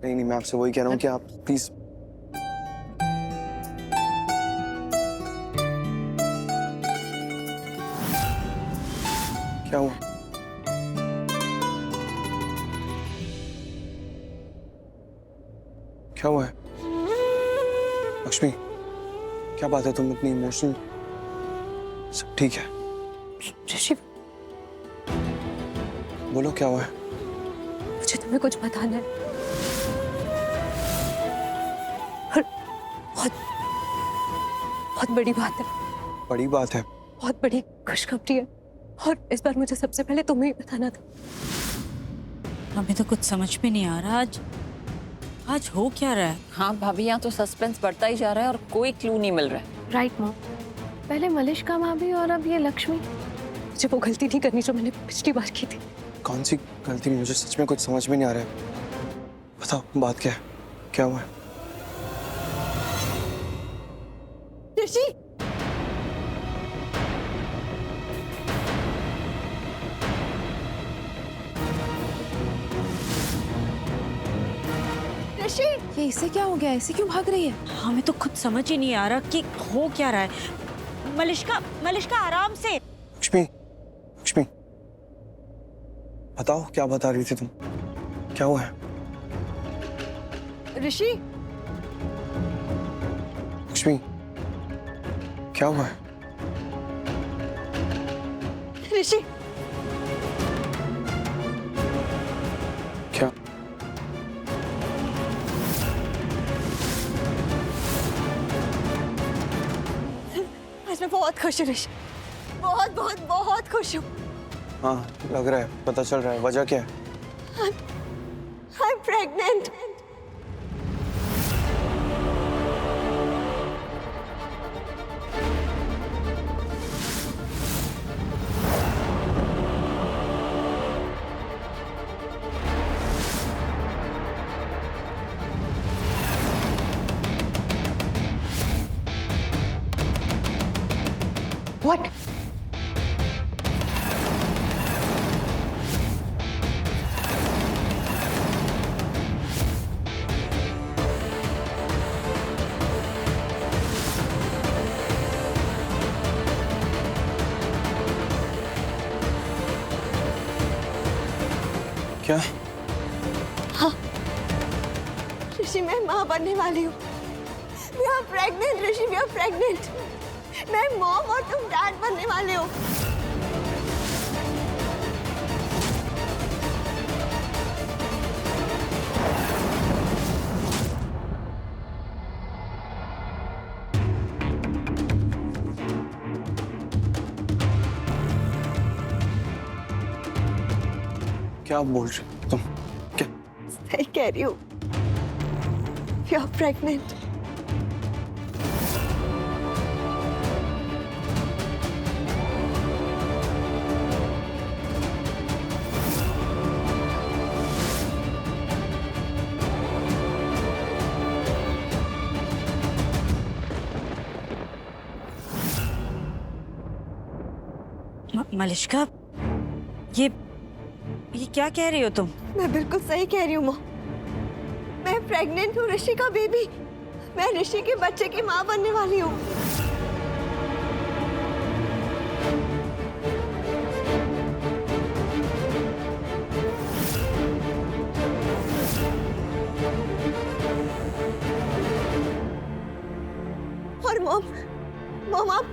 नहीं नहीं, मैं आपसे वही कह रहा हूँ कि आप प्लीज। क्या हुआ? क्या हुआ है लक्ष्मी? क्या बात है, तुम इतनी इमोशनल? सब ठीक है? ऋषि, बोलो क्या हुआ है? मुझे तुम्हें कुछ बताना है और बहुत बहुत बड़ी बात है। बड़ी बात है? बहुत बड़ी खुशखबरी है और इस बार मुझे सबसे पहले तुम्हें ही बताना था। हमें तो कुछ समझ में नहीं आ रहा आज हो क्या रहा है। हाँ भाभी, यहाँ तो सस्पेंस बढ़ता ही जा रहा है और कोई क्लू नहीं मिल रहा है। राइट मॉम, पहले मलिष्का भाभी और अब ये लक्ष्मी। मुझे वो गलती नहीं करनी जो मैंने पिछली बार की थी। कौन सी गलती? मुझे सच में कुछ समझ में नहीं आ रहा है। बताओ बात क्या है, क्या हुआ है? ऋषि, ऋषि, ये इसे क्या हो गया? इसे क्यों भाग रही है? हमें तो खुद समझ ही नहीं आ रहा कि हो क्या रहा है। मलिष्का आराम से। लक्ष्मी, लक्ष्मी बताओ क्या बता रही थी तुम? क्या हुआ है? ऋषि, लक्ष्मी क्या हुआ है? ऋषि, क्या? आज मैं बहुत खुश हूँ ऋषि, बहुत बहुत बहुत खुश हूँ। हाँ लग रहा है, पता चल रहा है। वजह क्या है? I'm pregnant. What? क्या? ऋषि, मैं माँ बनने वाली हूँ। We are pregnant, Rishi, we are pregnant. मैं मॉम और तुम डैड बनने वाले हो। क्या बोल रही हो तुम? क्या? सही कह रही हूँ। We are pregnant. मलिष्का, ये क्या कह रही हो तुम? मैं बिल्कुल सही कह रही हूँ माँ। मैं प्रेग्नेंट हूँ, ऋषि का बेबी। मैं ऋषि के बच्चे की माँ बनने वाली हूँ। और मॉम आप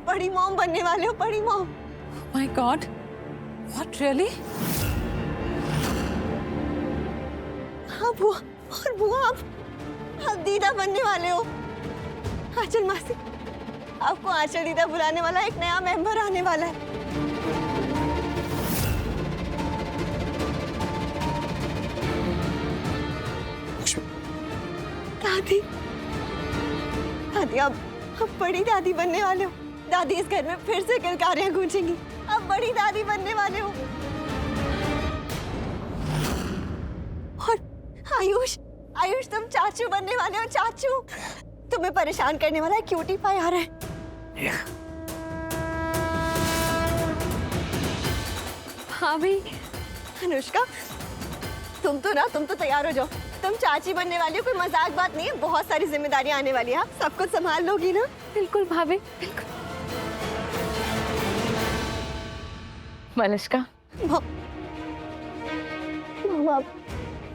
बड़ी मॉम बनने वाले हो, बड़ी mom. My God, what really? हाँ बुआ, और बुआ आप दीदा बनने वाले हो। आंचल मासी, आपको आंचल दीदा बुलाने वाला एक नया मेंबर आने वाला है। लक्ष्मी, दादी, दादी आप बड़ी दादी बनने वाले हो। दादी इस घर में फिर से किलकारियां गूंजेंगी। आप बड़ी दादी बनने वाले हो। और आयुष, आयुष तुम चाचू बनने वाले हो। चाचू, तुम्हें परेशान करने वाला क्यूटी पाई आ रहा है। भाभी, अनुष्का, तुम तो तैयार हो जाओ। तुम चाची बनने वाली हो, कोई मजाक बात नहीं है। बहुत सारी जिम्मेदारियां आने वाली है, आप सब कुछ संभाल लोगी ना? बिल्कुल भाभी, बिल्कुल। मलिश्का, मम्मा,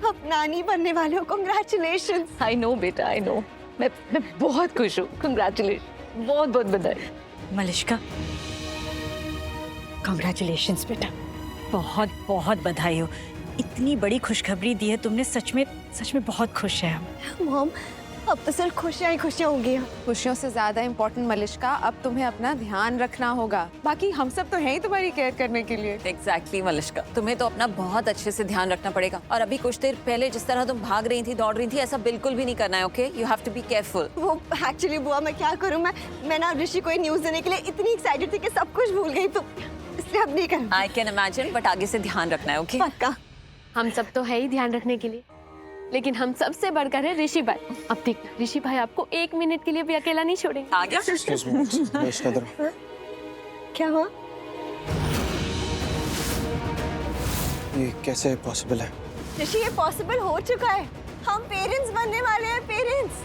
आप नानी बनने वाले हो, कांग्रेचुलेशंस। आई नो बेटा, आई नो। मैं बहुत खुश हूँ। कंग्रेचुलेशन, बहुत बहुत बधाई। मलिश्का, कॉन्ग्रेचुलेशंस बेटा, बहुत बहुत बधाई हो। इतनी बड़ी खुशखबरी दी है तुमने, सच में बहुत खुश है हम। मॉम, अब तो सिर्फ खुशियां ही खुशियां होंगी। खुशियों से ज्यादा इम्पोर्टेंट मलिश्का, अब तुम्हें अपना ध्यान रखना होगा। बाकी हम सब तो हैं ही तुम्हारी केयर करने के लिए। एग्जैक्टली मलिश्का, तुम्हें तो अपना बहुत अच्छे से ध्यान रखना पड़ेगा। और अभी कुछ देर पहले जिस तरह तुम भाग रही थी, दौड़ रही थी, ऐसा बिल्कुल भी नहीं करना है। Okay, you have to be careful. वो एक्चुअली बुआ, मैं क्या करूं, मैं ना ऋषि को न्यूज़ देने के लिए इतनी एक्साइटेड थी कि सब कुछ भूल गई, तो इसलिए अब नहीं करना। आई कैन इमेजिन, बट आगे से ध्यान रखना है। ओके, पक्का। हम सब तो है ही ध्यान रखने के लिए, लेकिन हम सबसे बढ़कर है ऋषि भाई। अब देखना, ऋषि भाई आपको 1 मिनट के लिए भी अकेला नहीं छोड़ेंगे। आ गया। एक्सक्यूज मी, मलिश्का इधर। क्या हुआ? ये कैसे पॉसिबल है? ऋषि, ये पॉसिबल हो चुका है। हम पेरेंट्स बनने वाले हैं, पेरेंट्स।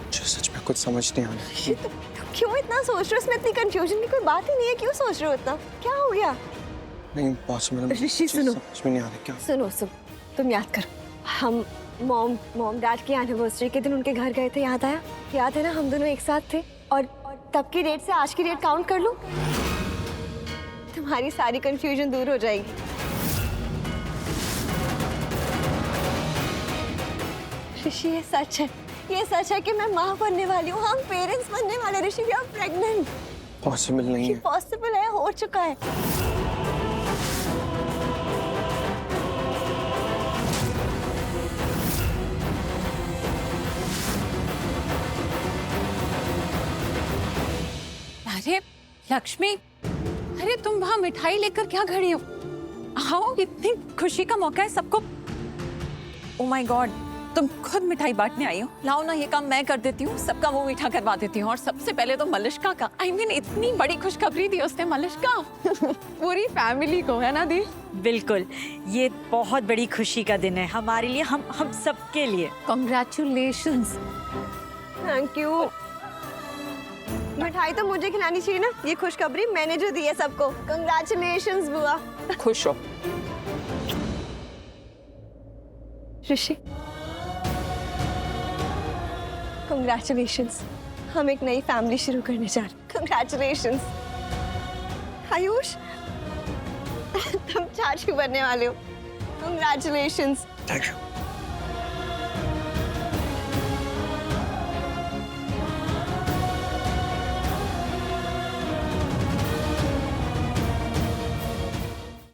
मुझे सच में कुछ समझ नहीं आ रहा। ऋषि, तुम क्यों इतना सोच रहे हो? इसमें इतनी कंफ्यूजन की कोई बात ही नहीं है। क्यों सोच रहे हो इतना? क्या हो गया? नहीं पॉसिबल। ऋषि, सुनो। समझ में नहीं आ रहा क्या। सुनो, तुम याद करो, हम मॉम डैड की एनिवर्सरी के दिन उनके घर गए थे, याद आया? याद है ना, हम दोनों एक साथ थे। और तब की डेट से आज की डेट काउंट कर लो, तुम्हारी सारी कंफ्यूजन दूर हो जाएगी। ऋषि, ये सच है, ये सच है कि मैं माँ बनने वाली हूँ। हम पेरेंट्स बनने वाले। ऋषि, वी आर प्रेग्नेंट। पॉसिबल नहीं है। पॉसिबल है, हो चुका है। अरे लक्ष्मी, अरे तुम वहाँ मिठाई लेकर क्या खड़ी हो? आओ, इतनी खुशी का मौका है सबको। ओ माय गॉड, तुम खुद मिठाई बांटने आई हो। लाओ ना, ये काम मैं कर देती हूँ, सबका मुंह मीठा करवा देती हूँ। और सबसे पहले तो मलिश्का का। I mean, इतनी बड़ी खुशखबरी दी उसने मलिश्का। पूरी फैमिली को, है ना दी? बिल्कुल, ये बहुत बड़ी खुशी का दिन है हमारे लिए, हम सबके लिए। Congratulations। Thank you. मिठाई तो मुझे खिलानी चाहिए ना, ये खुशखबरी मैंने जो दी है सबको। कंग्रेचुलेशंस बुआ। खुश हो। ऋषि, कंग्रेचुलेशंस, हम एक नई फैमिली शुरू करने जा रहे हैं। कंग्रेचुलेशंस। आयुष, तुम चाचू बनने वाले हो। कंग्रेचुलेशंस। Thank you.